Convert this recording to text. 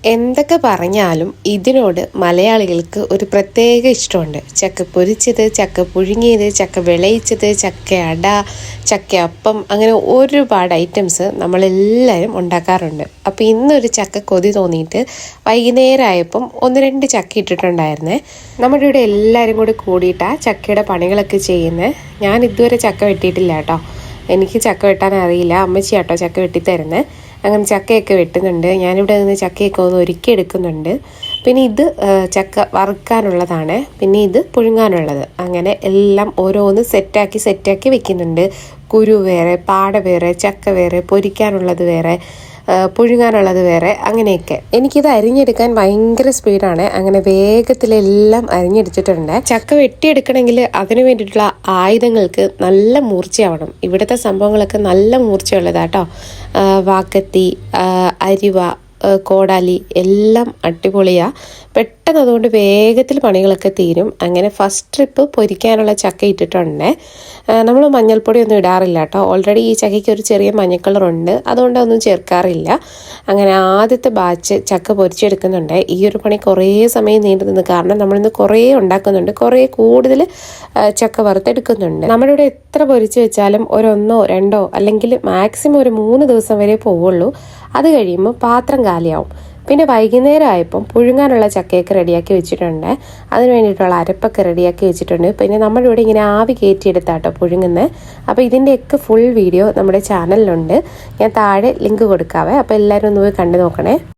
എന്തൊക്കെ പറഞ്ഞാലും ഇതിനോട് മലയാളികൾക്ക് ഒരു പ്രത്യേക ഇഷ്ടമുണ്ട്. ചക്ക പൊരിച്ചത്, ചക്ക പുഴുങ്ങിയത്, ചക്ക വിളയിച്ചത്, ചക്ക അട, ചക്ക അപ്പം, അങ്ങനെ ഒരുപാട് ഐറ്റംസ് നമ്മളെല്ലാവരും ഉണ്ടാക്കാറുണ്ട്. അപ്പോൾ ഇന്നൊരു ചക്ക കൊതി തോന്നിയിട്ട് വൈകുന്നേരമായപ്പം 1-2 ചക്ക ഇട്ടിട്ടുണ്ടായിരുന്നേ. നമ്മുടെ ഇവിടെ എല്ലാവരും കൂടി കൂടിയിട്ടാണ് ചക്കയുടെ പണികളൊക്കെ ചെയ്യുന്നത്. ഞാൻ ഇതുവരെ ചക്ക വെട്ടിയിട്ടില്ല കേട്ടോ. എനിക്ക് ചക്ക വെട്ടാൻ അറിയില്ല. അമ്മച്ചി കേട്ടോ ചക്ക വെട്ടിത്തരുന്നത്. അങ്ങനെ ചക്കയൊക്കെ വെട്ടുന്നുണ്ട്. ഞാനിവിടെ നിന്ന് ചക്കയൊക്കെ ഒന്ന് ഒരുക്കി എടുക്കുന്നുണ്ട്. പിന്നെ ഇത് ചക്ക വറുക്കാനുള്ളതാണ്, പിന്നെ ഇത് പുഴുങ്ങാനുള്ളത്. അങ്ങനെ എല്ലാം ഓരോന്ന് സെറ്റാക്കി വെക്കുന്നുണ്ട്. കുരു വേറെ, പാട വേറെ, ചക്ക വേറെ, പൊരിക്കാനുള്ളത് വേറെ, പുഴുങ്ങാനുള്ളത് വേറെ, അങ്ങനെയൊക്കെ. എനിക്കിത് അരിഞ്ഞെടുക്കാൻ ഭയങ്കര സ്പീഡാണ്. അങ്ങനെ വേഗത്തിലെല്ലാം അരിഞ്ഞെടുത്തിട്ടുണ്ട്. ചക്ക വെട്ടിയെടുക്കണമെങ്കിൽ അതിനു വേണ്ടിയിട്ടുള്ള ആയുധങ്ങൾക്ക് നല്ല മൂർച്ചയാവണം. ഇവിടുത്തെ സംഭവങ്ങളൊക്കെ നല്ല മൂർച്ചയുള്ളതാട്ടോ. വാക്കത്തി, അരിവ, കോടാലി എല്ലാം അടിപൊളിയാണ്. പെട്ടെന്ന് അതുകൊണ്ട് വേഗത്തിൽ പണികളൊക്കെ തീരും. അങ്ങനെ ഫസ്റ്റ് ട്രിപ്പ് പൊരിക്കാനുള്ള ചക്ക ഇട്ടിട്ടുണ്ട്. നമ്മൾ മഞ്ഞൾപ്പൊടി ഒന്നും ഇടാറില്ല കേട്ടോ. ഓൾറെഡി ഈ ചക്കയ്ക്ക് ഒരു ചെറിയ മഞ്ഞ കളറുണ്ട്, അതുകൊണ്ട് ഒന്നും ചേർക്കാറില്ല. അങ്ങനെ ആദ്യത്തെ ബാച്ച് ചക്ക പൊരിച്ചെടുക്കുന്നുണ്ട്. ഈ ഒരു പണി കുറേ സമയം നീണ്ടു നിന്ന്, കാരണം നമ്മളിന്ന് കുറേ ഉണ്ടാക്കുന്നുണ്ട്, കുറേ കൂടുതൽ ചക്ക വറുത്തെടുക്കുന്നുണ്ട്. നമ്മുടെ ഇവിടെ എത്ര പൊരിച്ച് വെച്ചാലും 1-2 അല്ലെങ്കിൽ മാക്സിമം ഒരു 3 ദിവസം വരെ പോവുള്ളൂ. അത് കഴിയുമ്പോൾ പാത്രം കാലിയാവും. പിന്നെ വൈകുന്നേരം ആയപ്പം പുഴുങ്ങാനുള്ള ചക്കയൊക്കെ റെഡിയാക്കി വെച്ചിട്ടുണ്ട്. അതിന് വേണ്ടിയിട്ടുള്ള അരപ്പൊക്കെ റെഡിയാക്കി വെച്ചിട്ടുണ്ട്. പിന്നെ നമ്മുടെ ഇവിടെ ഇങ്ങനെ ആവി കയറ്റിയെടുത്താട്ടോ പുഴുങ്ങുന്നത്. അപ്പോൾ ഇതിൻ്റെയൊക്കെ ഫുൾ വീഡിയോ നമ്മുടെ ചാനലിലുണ്ട്. ഞാൻ താഴെ ലിങ്ക് കൊടുക്കാവേ. അപ്പോൾ എല്ലാവരും ഒന്ന് പോയി കണ്ടു നോക്കണേ.